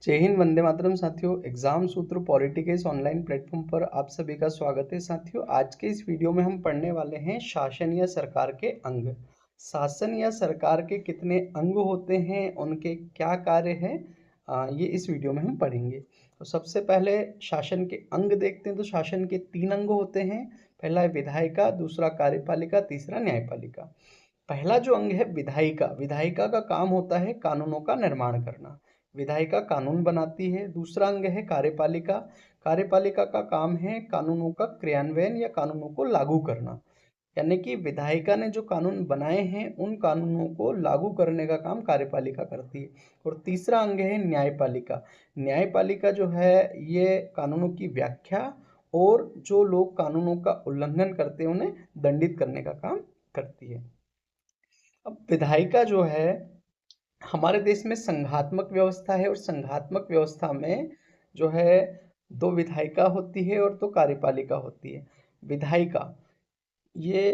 जय हिंद, वंदे मातरम। साथियों, एग्जाम सूत्र पॉलिटिक्स ऑनलाइन प्लेटफॉर्म पर आप सभी का स्वागत है। साथियों, आज के इस वीडियो में हम पढ़ने वाले हैं शासन या सरकार के अंग। शासन या सरकार के कितने अंग होते हैं, उनके क्या कार्य हैं, ये इस वीडियो में हम पढ़ेंगे। तो सबसे पहले शासन के अंग देखते हैं। तो शासन के 3 अंग होते हैं। पहला है विधायिका, दूसरा कार्यपालिका, तीसरा न्यायपालिका। पहला जो अंग है विधायिका, विधायिका का काम होता है कानूनों का निर्माण करना। विधायिका कानून बनाती है। दूसरा अंग है कार्यपालिका, कार्यपालिका का काम है कानूनों का क्रियान्वयन या कानूनों को लागू करना। यानी कि विधायिका ने जो कानून बनाए हैं उन कानूनों को लागू करने का काम कार्यपालिका करती है। और तीसरा अंग है न्यायपालिका। न्यायपालिका जो है ये कानूनों की व्याख्या और जो लोग कानूनों का उल्लंघन करते हैं उन्हें दंडित करने का काम करती है। अब विधायिका जो है हमारे देश में संघात्मक व्यवस्था है, और संघात्मक व्यवस्था में जो है 2 विधायिका होती है और 2 कार्यपालिका होती है। विधायिका ये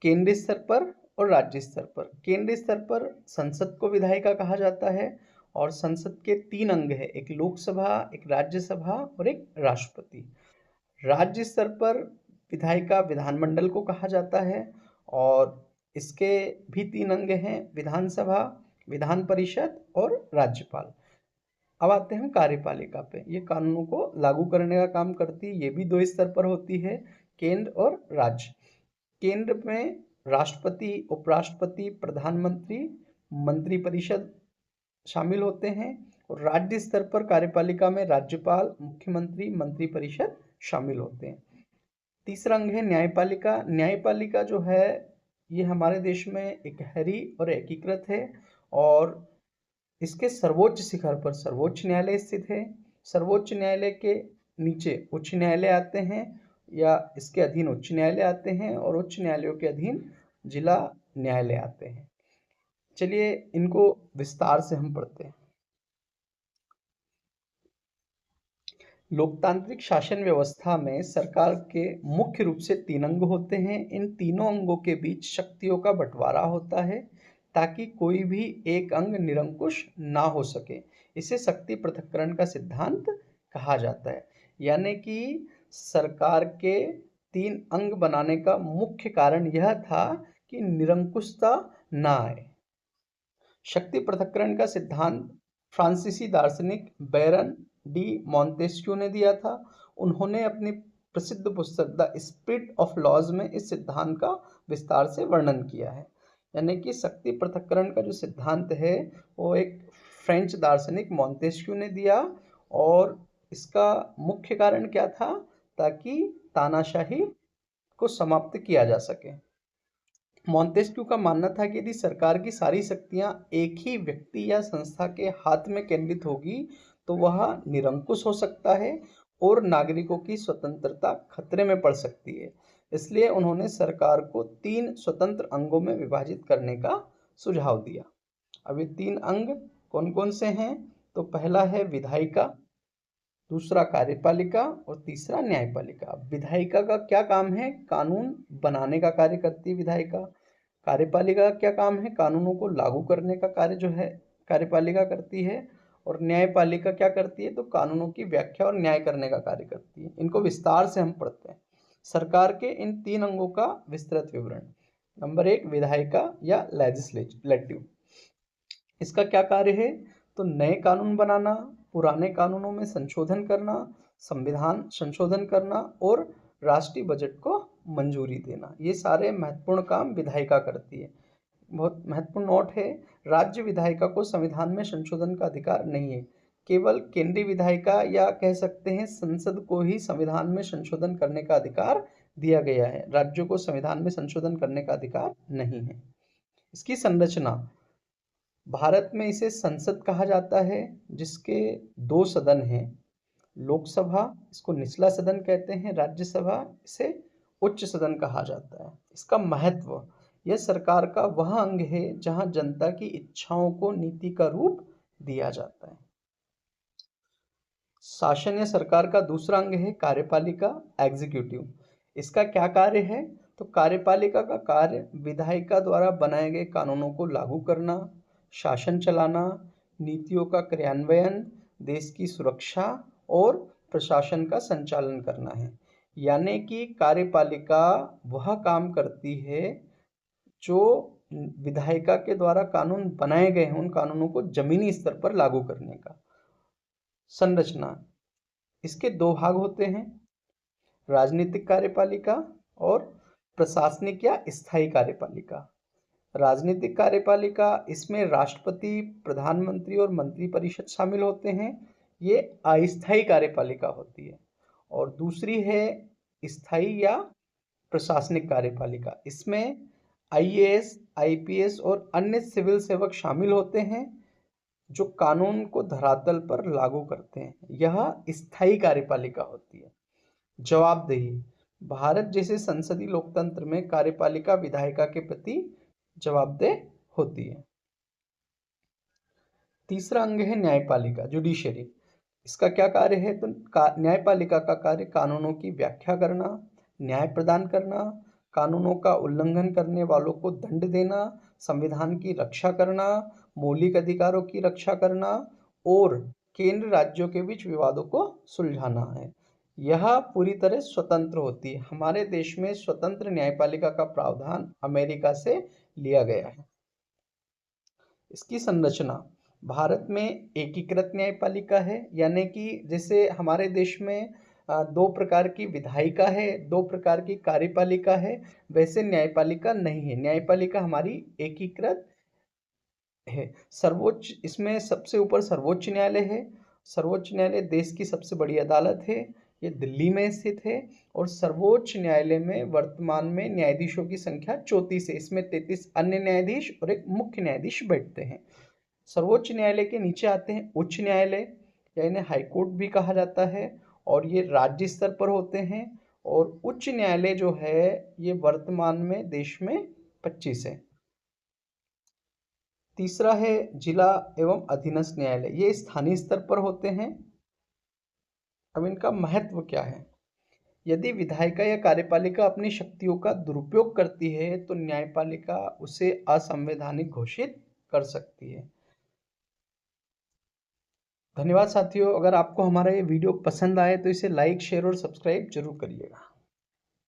केंद्रीय स्तर पर और राज्य स्तर पर। केंद्रीय स्तर पर संसद को विधायिका कहा जाता है, और संसद के 3 अंग है, एक लोकसभा, एक राज्यसभा और एक राष्ट्रपति। राज्य स्तर पर विधायिका विधानमंडल को कहा जाता है, और इसके भी 3 अंग हैं, विधानसभा, विधान परिषद और राज्यपाल। अब आते हैं हम कार्यपालिका पे। ये कानूनों को लागू करने का काम करती है। ये भी 2 स्तर पर होती है, केंद्र और राज्य। केंद्र में राष्ट्रपति, उपराष्ट्रपति, प्रधानमंत्री, मंत्रिपरिषद शामिल होते हैं, और राज्य स्तर पर कार्यपालिका में राज्यपाल, मुख्यमंत्री, मंत्रिपरिषद शामिल होते हैं। तीसरा अंग है न्यायपालिका। न्यायपालिका जो है ये हमारे देश में इकहरी और एकीकृत है, और इसके सर्वोच्च शिखर पर सर्वोच्च न्यायालय स्थित है। सर्वोच्च न्यायालय के नीचे उच्च न्यायालय आते हैं, या इसके अधीन उच्च न्यायालय आते हैं, और उच्च न्यायालयों के अधीन जिला न्यायालय आते हैं। चलिए इनको विस्तार से हम पढ़ते हैं। लोकतांत्रिक शासन व्यवस्था में सरकार के मुख्य रूप से 3 अंग होते हैं। इन तीनों अंगों के बीच शक्तियों का बंटवारा होता है ताकि कोई भी एक अंग निरंकुश ना हो सके। इसे शक्ति पृथक्करण का सिद्धांत कहा जाता है। यानी कि सरकार के 3 अंग बनाने का मुख्य कारण यह था कि निरंकुशता ना आए। शक्ति पृथक्करण का सिद्धांत फ्रांसीसी दार्शनिक बैरन डी मॉन्तेस्क्यू ने दिया था। उन्होंने अपनी प्रसिद्ध पुस्तक द स्पिरिट ऑफ लॉज में इस सिद्धांत का विस्तार से वर्णन किया है। यानी कि शक्ति पृथक्करण का जो सिद्धांत है वो एक फ्रेंच दार्शनिक मॉन्तेस्क्यू ने दिया, और इसका मुख्य कारण क्या था, ताकि तानाशाही को समाप्त किया जा सके। मॉन्तेस्क्यू का मानना था कि यदि सरकार की सारी शक्तियां एक ही व्यक्ति या संस्था के हाथ में केंद्रित होगी तो वह निरंकुश हो सकता है और नागरिकों की स्वतंत्रता खतरे में पड़ सकती है। इसलिए उन्होंने सरकार को 3 स्वतंत्र अंगों में विभाजित करने का सुझाव दिया। अब ये 3 अंग कौन कौन से हैं? तो पहला है विधायिका, दूसरा कार्यपालिका और तीसरा न्यायपालिका। विधायिका का क्या काम है? कानून बनाने का कार्य करती है विधायिका। कार्यपालिका का क्या काम है? कानूनों को लागू करने का कार्य जो है कार्यपालिका करती है। और न्यायपालिका क्या करती है? तो कानूनों की व्याख्या और न्याय करने का कार्य करती है। इनको विस्तार से हम पढ़ते हैं। सरकार के इन 3 अंगों का विस्तृत विवरण। नंबर 1, विधायिका या लेजिस्लेटिव। इसका क्या कार्य है? तो नए कानून बनाना, पुराने कानूनों में संशोधन करना, संविधान संशोधन करना और राष्ट्रीय बजट को मंजूरी देना, ये सारे महत्वपूर्ण काम विधायिका करती है। बहुत महत्वपूर्ण नोट है, राज्य विधायिका को संविधान में संशोधन का अधिकार नहीं है। केवल केंद्रीय विधायिका या कह सकते हैं संसद को ही संविधान में संशोधन करने का अधिकार दिया गया है। राज्यों को संविधान में संशोधन करने का अधिकार नहीं है। इसकी संरचना, भारत में इसे संसद कहा जाता है जिसके 2 सदन हैं। लोकसभा इसको निचला सदन कहते हैं, राज्यसभा इसे उच्च सदन कहा जाता है। इसका महत्व, यह सरकार का वह अंग है जहां जनता की इच्छाओं को नीति का रूप दिया जाता है। शासन या सरकार का दूसरा अंग है कार्यपालिका, एग्जीक्यूटिव। इसका क्या कार्य है? तो कार्यपालिका का कार्य विधायिका द्वारा बनाए गए कानूनों को लागू करना, शासन चलाना, नीतियों का क्रियान्वयन, देश की सुरक्षा और प्रशासन का संचालन करना है। यानी कि कार्यपालिका वह काम करती है जो विधायिका के द्वारा कानून बनाए गए हैं, उन कानूनों को जमीनी स्तर पर लागू करने का। संरचना, इसके दो भाग होते हैं, राजनीतिक कार्यपालिका और प्रशासनिक या स्थायी कार्यपालिका। राजनीतिक कार्यपालिका, इसमें राष्ट्रपति, प्रधानमंत्री और मंत्रिपरिषद शामिल होते हैं, ये अस्थायी कार्यपालिका होती है। और दूसरी है स्थायी या प्रशासनिक कार्यपालिका, इसमें आईएएस, आईपीएस और अन्य सिविल सेवक शामिल होते हैं जो कानून को धरातल पर लागू करते हैं, यह स्थायी कार्यपालिका होती है। जवाबदेही, भारत जैसे संसदीय लोकतंत्र में कार्यपालिका विधायिका के प्रति जवाबदेह होती है। तीसरा अंग है न्यायपालिका, जुडिशरी। इसका क्या कार्य है? तो न्यायपालिका का कार्य कानूनों की व्याख्या करना, न्याय प्रदान करना, कानूनों का उल्लंघन करने वालों को दंड देना, संविधान की रक्षा करना, मौलिक अधिकारों की रक्षा करना और केंद्र राज्यों के बीच विवादों को सुलझाना है। यह पूरी तरह स्वतंत्र होती है। हमारे देश में स्वतंत्र न्यायपालिका का प्रावधान अमेरिका से लिया गया है। इसकी संरचना, भारत में एकीकृत न्यायपालिका है, यानी कि जैसे हमारे देश में दो प्रकार की विधायिका है, दो प्रकार की कार्यपालिका है, वैसे न्यायपालिका नहीं है। न्यायपालिका हमारी एकीकृत है। सर्वोच्च, इसमें सबसे ऊपर सर्वोच्च न्यायालय है। सर्वोच्च न्यायालय देश की सबसे बड़ी अदालत है, ये दिल्ली में स्थित है। और सर्वोच्च न्यायालय में वर्तमान में न्यायाधीशों की संख्या 34 है। इसमें 33 अन्य न्यायाधीश और एक मुख्य न्यायाधीश बैठते हैं। सर्वोच्च न्यायालय के नीचे आते हैं उच्च न्यायालय, या इन्हें हाईकोर्ट भी कहा जाता है, और ये राज्य स्तर पर होते हैं। और उच्च न्यायालय जो है ये वर्तमान में देश में 25 है। तीसरा है जिला एवं अधीनस्थ न्यायालय, ये स्थानीय स्तर पर होते हैं। अब इनका महत्व क्या है? यदि विधायिका या कार्यपालिका अपनी शक्तियों का दुरुपयोग करती है तो न्यायपालिका उसे असंवैधानिक घोषित कर सकती है। धन्यवाद साथियों, अगर आपको हमारा ये वीडियो पसंद आए तो इसे लाइक, शेयर और सब्सक्राइब जरूर करिएगा।